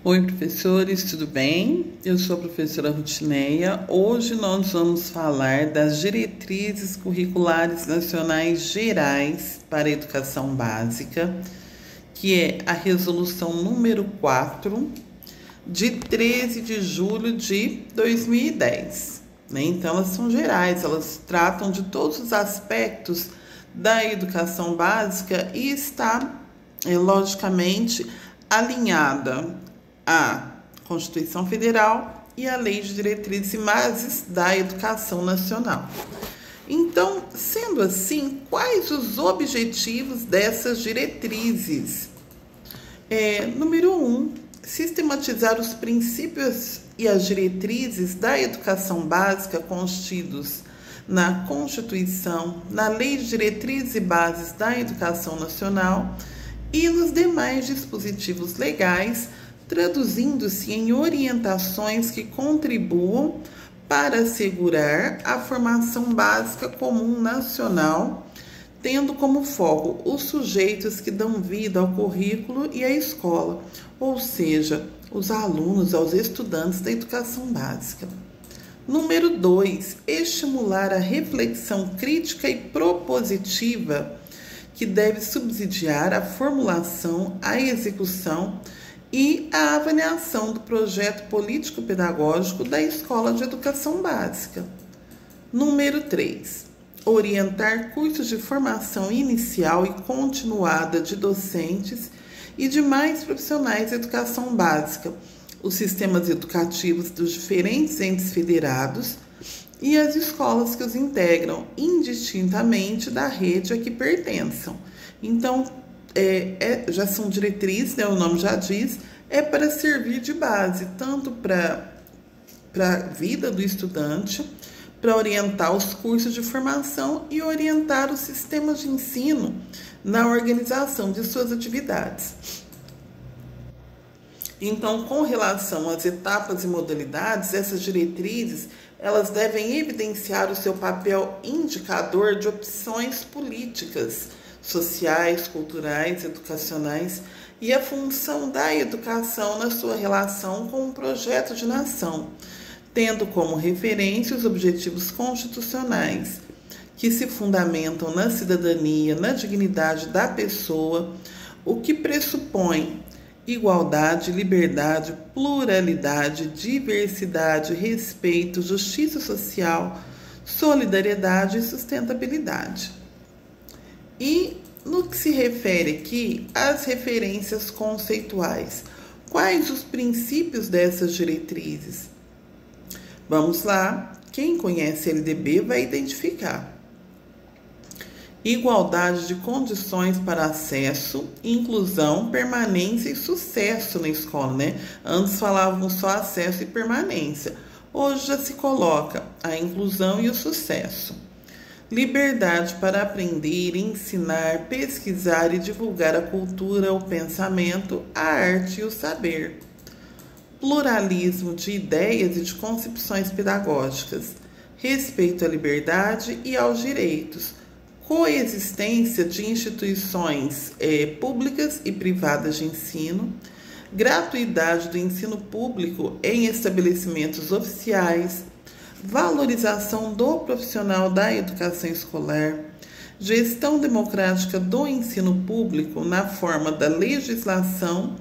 Oi, professores, tudo bem? Eu sou a professora Rutineia. Hoje nós vamos falar das diretrizes curriculares nacionais gerais para a educação básica, que é a resolução número 4, de 13 de julho de 2010. Então, elas são gerais, elas tratam de todos os aspectos da educação básica e está, logicamente, alinhada à Constituição Federal e à Lei de Diretrizes e Bases da Educação Nacional. Então, sendo assim, quais os objetivos dessas diretrizes? Número 1, sistematizar os princípios e as diretrizes da educação básica contidos na Constituição, na Lei de Diretrizes e Bases da Educação Nacional e nos demais dispositivos legais, traduzindo-se em orientações que contribuam para assegurar a formação básica comum nacional, tendo como foco os sujeitos que dão vida ao currículo e à escola, ou seja, os alunos, os estudantes da educação básica. Número 2, estimular a reflexão crítica e propositiva, que deve subsidiar a formulação, a execução e a avaliação do projeto político-pedagógico da Escola de Educação Básica. Número 3, orientar cursos de formação inicial e continuada de docentes e demais profissionais de educação básica, os sistemas educativos dos diferentes entes federados e as escolas que os integram, indistintamente da rede a que pertençam. Então, já são diretrizes, o nome já diz, é para servir de base, tanto para a vida do estudante, para orientar os cursos de formação e orientar os sistemas de ensino na organização de suas atividades. Então, com relação às etapas e modalidades, essas diretrizes, elas devem evidenciar o seu papel indicador de opções políticas, sociais, culturais, educacionais e a função da educação na sua relação com o projeto de nação, tendo como referência os objetivos constitucionais, que se fundamentam na cidadania, na dignidade da pessoa, o que pressupõe igualdade, liberdade, pluralidade, diversidade, respeito, justiça social, solidariedade e sustentabilidade. E no que se refere aqui às referências conceituais, quais os princípios dessas diretrizes? Vamos lá, quem conhece LDB vai identificar. Igualdade de condições para acesso, inclusão, permanência e sucesso na escola, né? Antes falávamos só acesso e permanência. Hoje já se coloca a inclusão e o sucesso. Liberdade para aprender, ensinar, pesquisar e divulgar a cultura, o pensamento, a arte e o saber. Pluralismo de ideias e de concepções pedagógicas. Respeito à liberdade e aos direitos. Coexistência de instituições públicas e privadas de ensino, gratuidade do ensino público em estabelecimentos oficiais, valorização do profissional da educação escolar, gestão democrática do ensino público na forma da legislação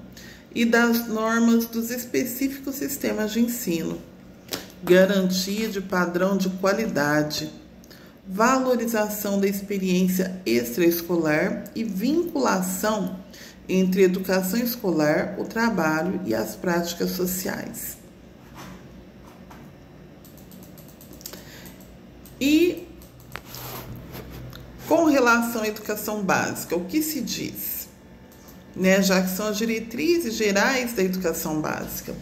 e das normas dos específicos sistemas de ensino, garantia de padrão de qualidade, valorização da experiência extraescolar e vinculação entre educação escolar, o trabalho e as práticas sociais. E com relação à educação básica, o que se diz? Já que são as diretrizes gerais da educação básica.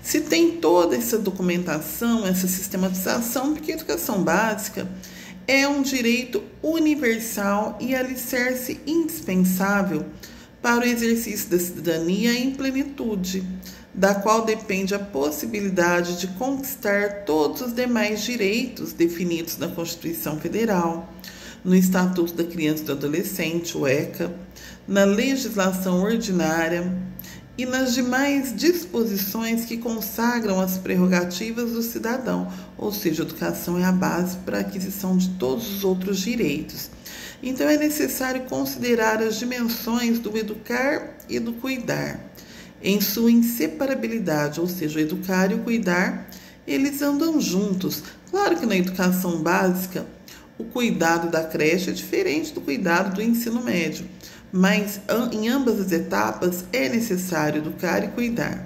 Se tem toda essa documentação, essa sistematização, porque a educação básica é um direito universal e alicerce indispensável para o exercício da cidadania em plenitude, da qual depende a possibilidade de conquistar todos os demais direitos definidos na Constituição Federal, no Estatuto da Criança e do Adolescente, o ECA, na legislação ordinária e nas demais disposições que consagram as prerrogativas do cidadão, ou seja, a educação é a base para a aquisição de todos os outros direitos. Então é necessário considerar as dimensões do educar e do cuidar, em sua inseparabilidade, ou seja, o educar e o cuidar, eles andam juntos. Claro que na educação básica, o cuidado da creche é diferente do cuidado do ensino médio, mas em ambas as etapas é necessário educar e cuidar,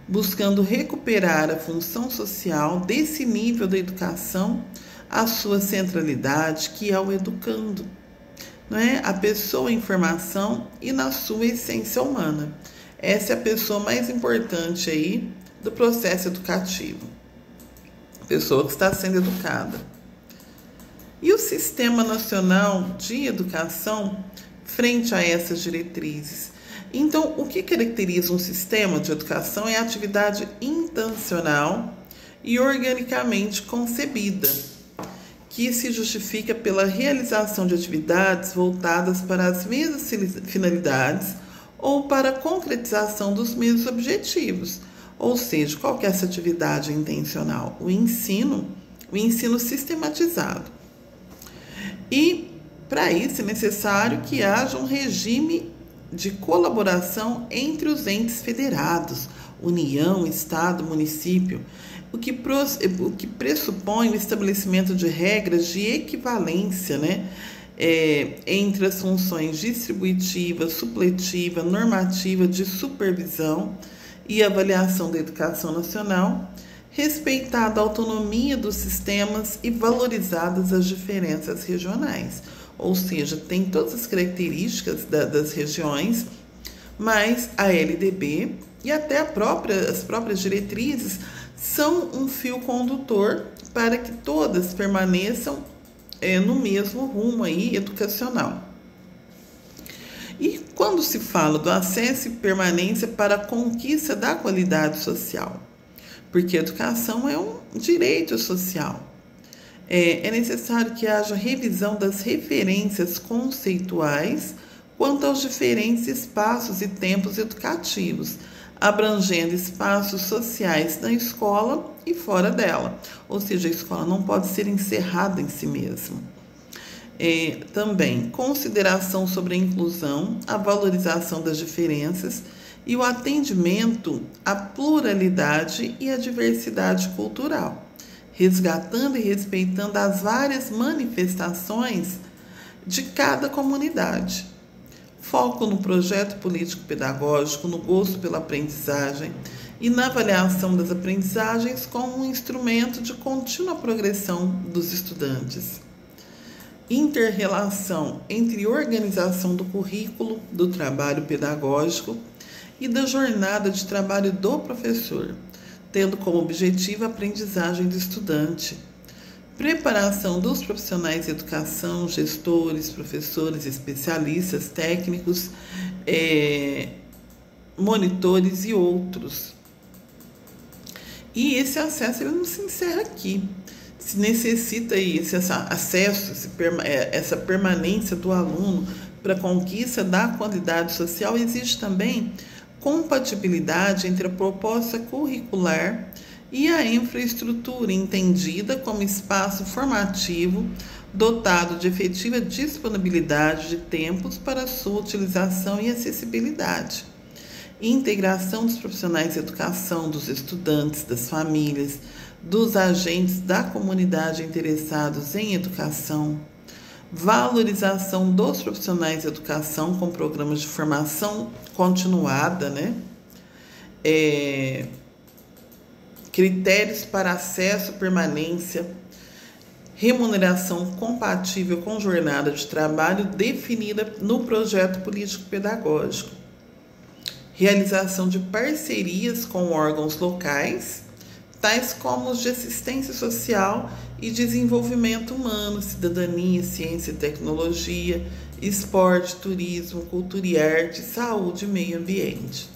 buscando recuperar a função social desse nível da educação, a sua centralidade, que é o educando, não é? A pessoa em formação e na sua essência humana. Essa é a pessoa mais importante aí do processo educativo, a pessoa que está sendo educada. E o Sistema Nacional de Educação frente a essas diretrizes? Então, o que caracteriza um sistema de educação é a atividade intencional e organicamente concebida, que se justifica pela realização de atividades voltadas para as mesmas finalidades ou para a concretização dos mesmos objetivos. Ou seja, qual que é essa atividade intencional? O ensino sistematizado. E para isso é necessário que haja um regime de colaboração entre os entes federados, União, Estado, município, o que pressupõe o estabelecimento de regras de equivalência, né, entre as funções distributiva, supletiva, normativa, de supervisão e avaliação da educação nacional, respeitada a autonomia dos sistemas e valorizadas as diferenças regionais. Ou seja, tem todas as características das regiões, mas a LDB e até as próprias diretrizes são um fio condutor para que todas permaneçam no mesmo rumo aí educacional. E quando se fala do acesso e permanência para a conquista da qualidade social, porque a educação é um direito social, é necessário que haja revisão das referências conceituais quanto aos diferentes espaços e tempos educativos, abrangendo espaços sociais na escola e fora dela. Ou seja, a escola não pode ser encerrada em si mesma. Também consideração sobre a inclusão, a valorização das diferenças e o atendimento à pluralidade e à diversidade cultural, resgatando e respeitando as várias manifestações de cada comunidade. Foco no projeto político-pedagógico, no gosto pela aprendizagem e na avaliação das aprendizagens como um instrumento de contínua progressão dos estudantes. Inter-relação entre organização do currículo, do trabalho pedagógico e da jornada de trabalho do professor, tendo como objetivo a aprendizagem do estudante. Preparação dos profissionais de educação, gestores, professores, especialistas, técnicos, monitores e outros. E esse acesso ele não se encerra aqui. Se necessita esse acesso, essa permanência do aluno para a conquista da qualidade social, existe também compatibilidade entre a proposta curricular e a infraestrutura entendida como espaço formativo dotado de efetiva disponibilidade de tempos para sua utilização e acessibilidade. Integração dos profissionais de educação, dos estudantes, das famílias, dos agentes da comunidade interessados em educação. Valorização dos profissionais de educação com programas de formação continuada, né? Critérios para acesso, permanência, remuneração compatível com jornada de trabalho definida no projeto político-pedagógico, realização de parcerias com órgãos locais, tais como os de assistência social e desenvolvimento humano, cidadania, ciência e tecnologia, esporte, turismo, cultura e arte, saúde e meio ambiente.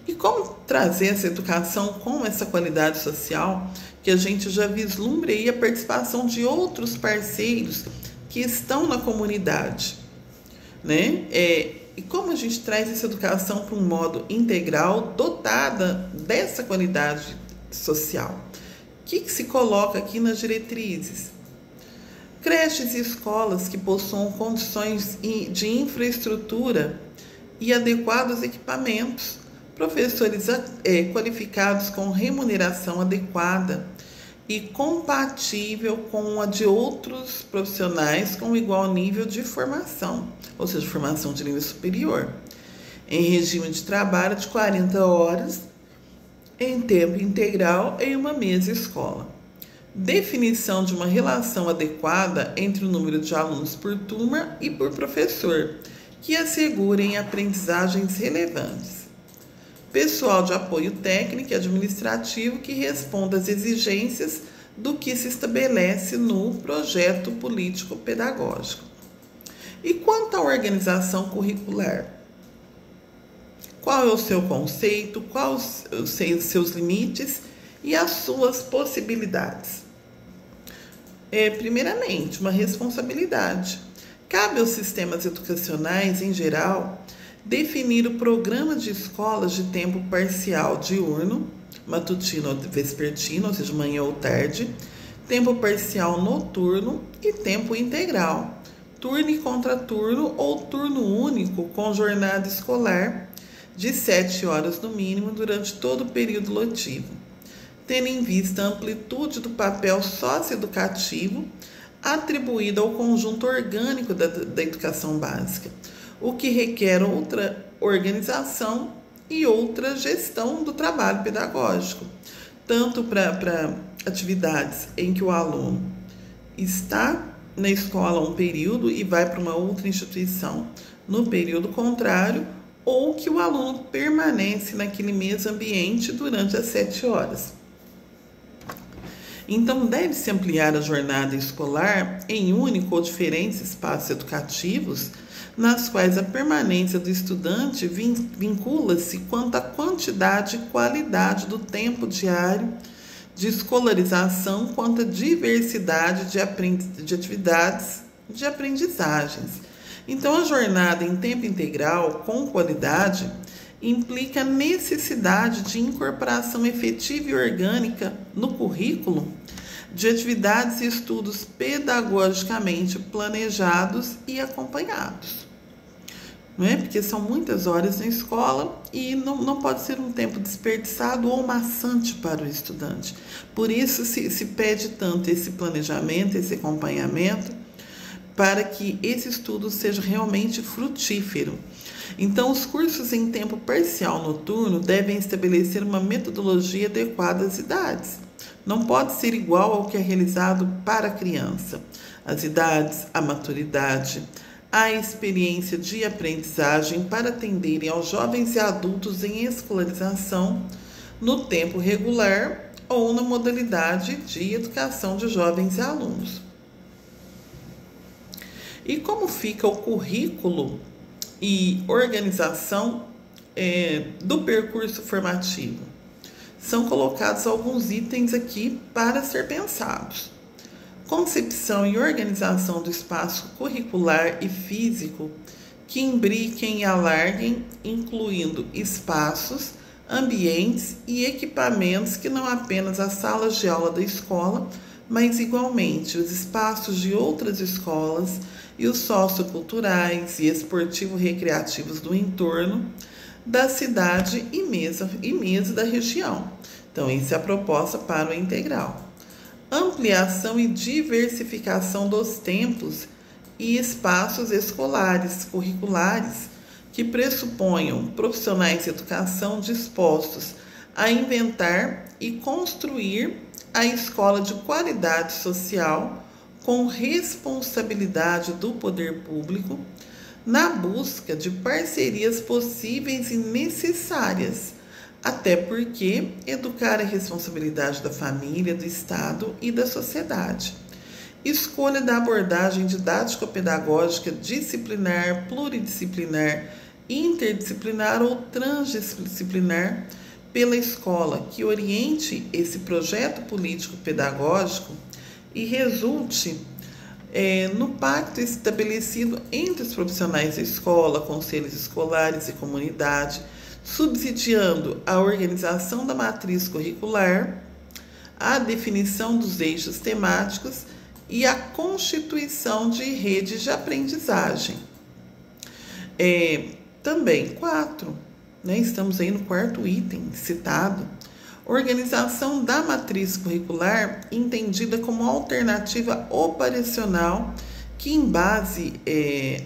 E como trazer essa educação com essa qualidade social, que a gente já vislumbra aí a participação de outros parceiros que estão na comunidade, né? E como a gente traz essa educação para um modo integral, dotada dessa qualidade social? O que se coloca aqui nas diretrizes? Creches e escolas que possuam condições de infraestrutura e adequados equipamentos, professores qualificados com remuneração adequada e compatível com a de outros profissionais com igual nível de formação, ou seja, formação de nível superior, em regime de trabalho de 40 horas, em tempo integral, em uma mesma escola. Definição de uma relação adequada entre o número de alunos por turma e por professor, que assegurem aprendizagens relevantes. Pessoal de apoio técnico e administrativo que responda às exigências do que se estabelece no projeto político-pedagógico. E quanto à organização curricular? Qual é o seu conceito, quais os seus limites e as suas possibilidades? Primeiramente, uma responsabilidade. Cabe aos sistemas educacionais, em geral, definir o programa de escolas de tempo parcial diurno, matutino ou vespertino, ou seja, manhã ou tarde, tempo parcial noturno e tempo integral, turno e contraturno ou turno único com jornada escolar de 7 horas no mínimo durante todo o período letivo, tendo em vista a amplitude do papel socioeducativo atribuído ao conjunto orgânico da educação básica, o que requer outra organização e outra gestão do trabalho pedagógico, tanto para atividades em que o aluno está na escola um período e vai para uma outra instituição no período contrário, ou que o aluno permanece naquele mesmo ambiente durante as 7 horas. Então, deve-se ampliar a jornada escolar em único ou diferentes espaços educativos, nas quais a permanência do estudante vincula-se quanto à quantidade e qualidade do tempo diário de escolarização, quanto à diversidade de atividades de aprendizagens. Então, a jornada em tempo integral, com qualidade, implica a necessidade de incorporação efetiva e orgânica no currículo de atividades e estudos pedagogicamente planejados e acompanhados. Não é? Porque são muitas horas na escola e não pode ser um tempo desperdiçado ou maçante para o estudante. Por isso se pede tanto esse planejamento, esse acompanhamento, para que esse estudo seja realmente frutífero. Então, os cursos em tempo parcial noturno devem estabelecer uma metodologia adequada às idades. Não pode ser igual ao que é realizado para a criança. As idades, a maturidade, a experiência de aprendizagem para atenderem aos jovens e adultos em escolarização no tempo regular ou na modalidade de educação de jovens e alunos. E como fica o currículo e organização do percurso formativo? São colocados alguns itens aqui para ser pensados. Concepção e organização do espaço curricular e físico que imbriquem e alarguem, incluindo espaços, ambientes e equipamentos que não apenas as salas de aula da escola, mas igualmente os espaços de outras escolas e os socioculturais e esportivo-recreativos do entorno da cidade e mesa da região. Então, essa é a proposta para o integral. Ampliação e diversificação dos tempos e espaços escolares, curriculares, que pressuponham profissionais de educação dispostos a inventar e construir a escola de qualidade social com responsabilidade do poder público na busca de parcerias possíveis e necessárias, até porque educar a responsabilidade da família, do Estado e da sociedade. Escolha da abordagem didático-pedagógica disciplinar, pluridisciplinar, interdisciplinar ou transdisciplinar pela escola, que oriente esse projeto político-pedagógico e resulte no pacto estabelecido entre os profissionais da escola, conselhos escolares e comunidade, subsidiando a organização da matriz curricular, a definição dos eixos temáticos e a constituição de redes de aprendizagem. Também, 4, estamos aí no 4º item citado, organização da matriz curricular entendida como alternativa operacional que embase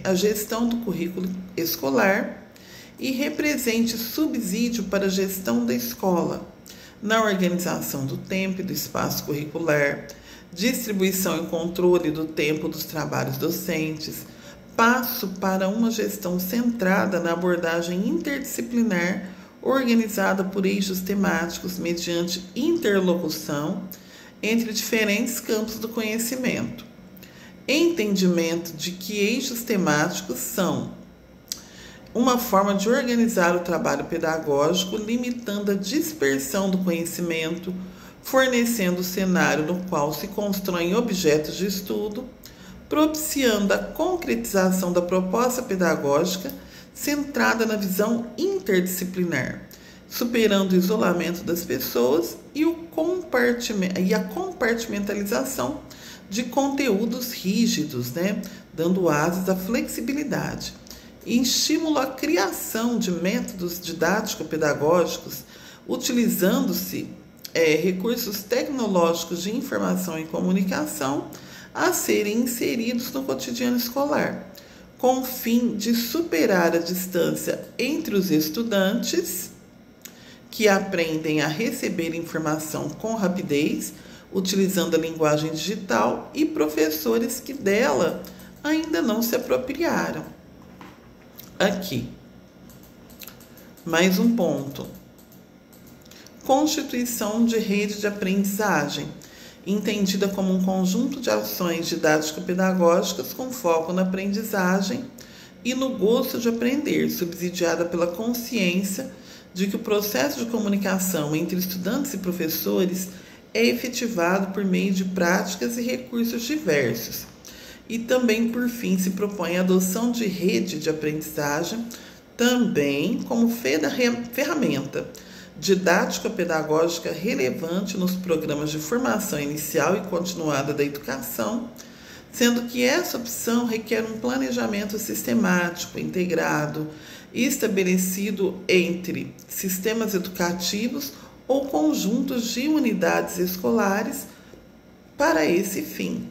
a gestão do currículo escolar e represente subsídio para a gestão da escola, na organização do tempo e do espaço curricular, distribuição e controle do tempo dos trabalhos docentes, passo para uma gestão centrada na abordagem interdisciplinar, organizada por eixos temáticos mediante interlocução entre diferentes campos do conhecimento. Entendimento de que eixos temáticos são uma forma de organizar o trabalho pedagógico, limitando a dispersão do conhecimento, fornecendo o cenário no qual se constroem objetos de estudo, propiciando a concretização da proposta pedagógica centrada na visão interdisciplinar, superando o isolamento das pessoas e a compartimentalização de conteúdos rígidos, dando asas à flexibilidade. E estimula a criação de métodos didático-pedagógicos, utilizando-se recursos tecnológicos de informação e comunicação a serem inseridos no cotidiano escolar, com o fim de superar a distância entre os estudantes, que aprendem a receber informação com rapidez, utilizando a linguagem digital, e professores que dela ainda não se apropriaram. Aqui, mais um ponto. Constituição de rede de aprendizagem, entendida como um conjunto de ações didático-pedagógicas com foco na aprendizagem e no gosto de aprender, subsidiada pela consciência de que o processo de comunicação entre estudantes e professores é efetivado por meio de práticas e recursos diversos. E também, por fim, se propõe a adoção de rede de aprendizagem também como ferramenta didático-pedagógica relevante nos programas de formação inicial e continuada da educação, sendo que essa opção requer um planejamento sistemático, integrado e estabelecido entre sistemas educativos ou conjuntos de unidades escolares para esse fim.